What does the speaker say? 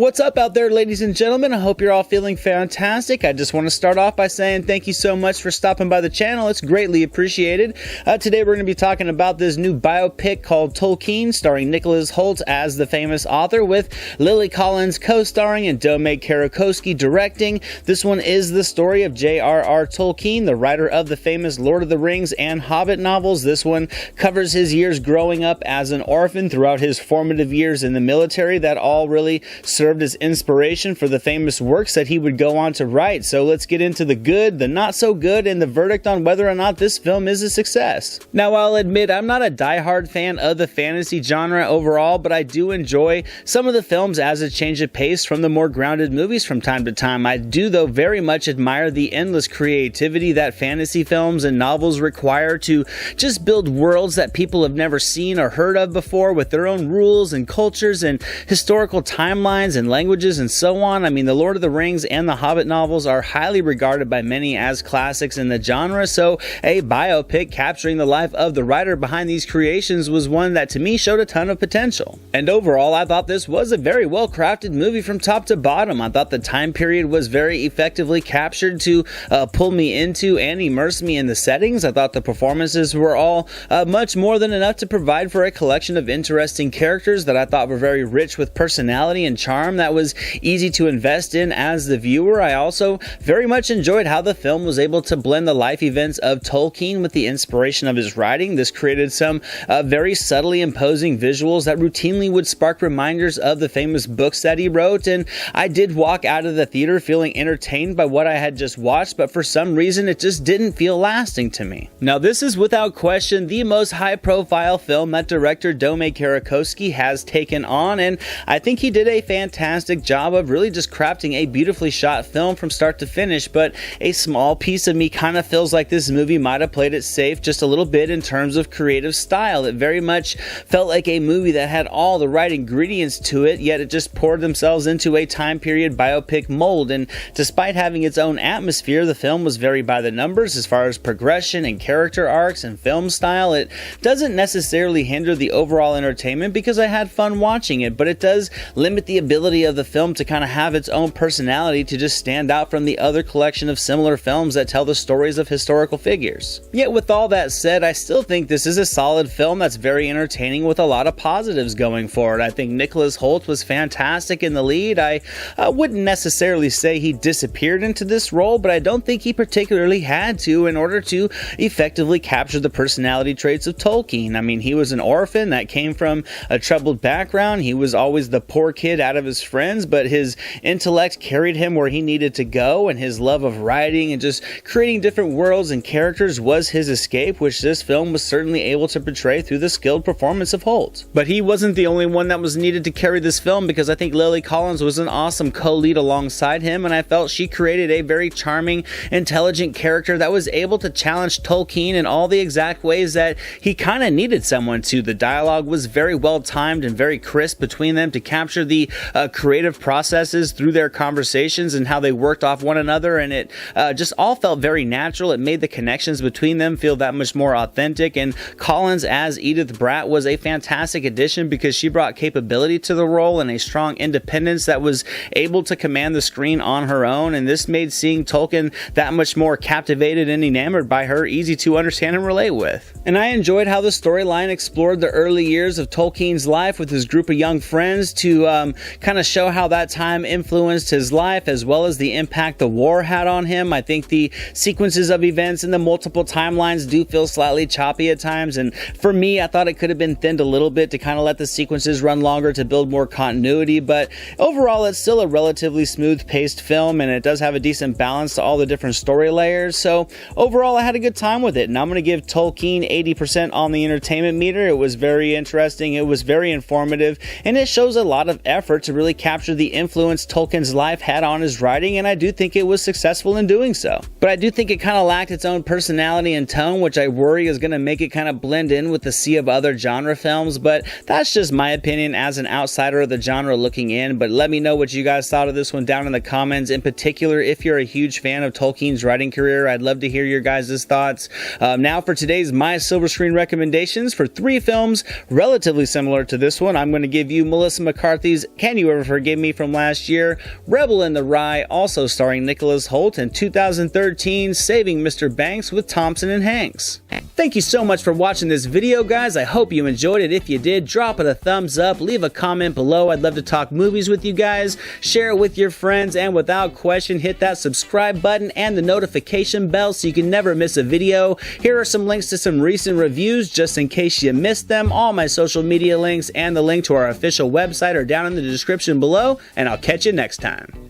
What's up out there, ladies and gentlemen? I hope you're all feeling fantastic. I just want to start off by saying thank you so much for stopping by the channel. It's greatly appreciated. Today we're going to be talking about this new biopic called Tolkien, starring Nicholas Hoult as the famous author, with Lily Collins co-starring and Dominic Karakoski directing. This one is the story of J.R.R. Tolkien, the writer of the famous Lord of the Rings and Hobbit novels. This one covers his years growing up as an orphan throughout his formative years in the military that all really served as inspiration for the famous works that he would go on to write. So let's get into the good, the not so good, and the verdict on whether or not this film is a success. Now, I'll admit I'm not a diehard fan of the fantasy genre overall, but I do enjoy some of the films as a change of pace from the more grounded movies from time to time. I do, though, very much admire the endless creativity that fantasy films and novels require to just build worlds that people have never seen or heard of before, with their own rules and cultures and historical timelines and languages and so on. I mean, the Lord of the Rings and the Hobbit novels are highly regarded by many as classics in the genre, so a biopic capturing the life of the writer behind these creations was one that to me showed a ton of potential. And overall, I thought this was a very well crafted movie from top to bottom. I thought the time period was very effectively captured to pull me into and immerse me in the settings. I thought the performances were all much more than enough to provide for a collection of interesting characters that I thought were very rich with personality and charm that was easy to invest in as the viewer. I also very much enjoyed how the film was able to blend the life events of Tolkien with the inspiration of his writing. This created some very subtly imposing visuals that routinely would spark reminders of the famous books that he wrote, and I did walk out of the theater feeling entertained by what I had just watched, but for some reason it just didn't feel lasting to me. Now, this is without question the most high-profile film that director Dominic Karakoski has taken on, and I think he did a fantastic job of really just crafting a beautifully shot film from start to finish. But a small piece of me kind of feels like this movie might have played it safe just a little bit in terms of creative style. It very much felt like a movie that had all the right ingredients to it, yet it just poured themselves into a time period biopic mold. And despite having its own atmosphere, the film was very by the numbers as far as progression and character arcs and film style. It doesn't necessarily hinder the overall entertainment because I had fun watching it, but it does limit the ability of the film to kind of have its own personality to just stand out from the other collection of similar films that tell the stories of historical figures. Yet with all that said, I still think this is a solid film that's very entertaining with a lot of positives going for it. I think Nicholas Hoult was fantastic in the lead. I wouldn't necessarily say he disappeared into this role, but I don't think he particularly had to in order to effectively capture the personality traits of Tolkien. I mean, he was an orphan that came from a troubled background. He was always the poor kid out of his friends, but his intellect carried him where he needed to go, and his love of writing and just creating different worlds and characters was his escape, which this film was certainly able to portray through the skilled performance of Hoult. But he wasn't the only one that was needed to carry this film, because I think Lily Collins was an awesome co-lead alongside him, and I felt she created a very charming, intelligent character that was able to challenge Tolkien in all the exact ways that he kind of needed someone to. The dialogue was very well timed and very crisp between them to capture the creative processes through their conversations and how they worked off one another, and it just all felt very natural. It made the connections between them feel that much more authentic, and Collins as Edith Bratt was a fantastic addition because she brought capability to the role and a strong independence that was able to command the screen on her own, and this made seeing Tolkien that much more captivated and enamored by her easy to understand and relate with. And I enjoyed how the storyline explored the early years of Tolkien's life with his group of young friends to kind of show how that time influenced his life, as well as the impact the war had on him. I think the sequences of events and the multiple timelines do feel slightly choppy at times, and for me, I thought it could have been thinned a little bit to kind of let the sequences run longer to build more continuity, but overall it's still a relatively smooth paced film, and it does have a decent balance to all the different story layers. So overall I had a good time with it, and I'm going to give Tolkien 80% on the entertainment meter. It was very interesting, it was very informative, and it shows a lot of effort to really capture the influence Tolkien's life had on his writing, and I do think it was successful in doing so. But I do think it kind of lacked its own personality and tone, which I worry is going to make it kind of blend in with the sea of other genre films, but that's just my opinion as an outsider of the genre looking in. But let me know what you guys thought of this one down in the comments. In particular, if you're a huge fan of Tolkien's writing career, I'd love to hear your guys' thoughts. Now for today's My Silver Screen recommendations for 3 films relatively similar to this one, I'm going to give you Melissa McCarthy's Can You Ever Forgive Me from last year, Rebel in the Rye, also starring Nicholas Hoult, and 2013, Saving Mr. Banks with Thompson and Hanks. Thank you so much for watching this video, guys. I hope you enjoyed it. If you did, drop it a thumbs up, leave a comment below. I'd love to talk movies with you guys. Share it with your friends, and without question, hit that subscribe button and the notification bell so you can never miss a video. Here are some links to some recent reviews just in case you missed them. All my social media links and the link to our official website are down in the description below, and I'll catch you next time.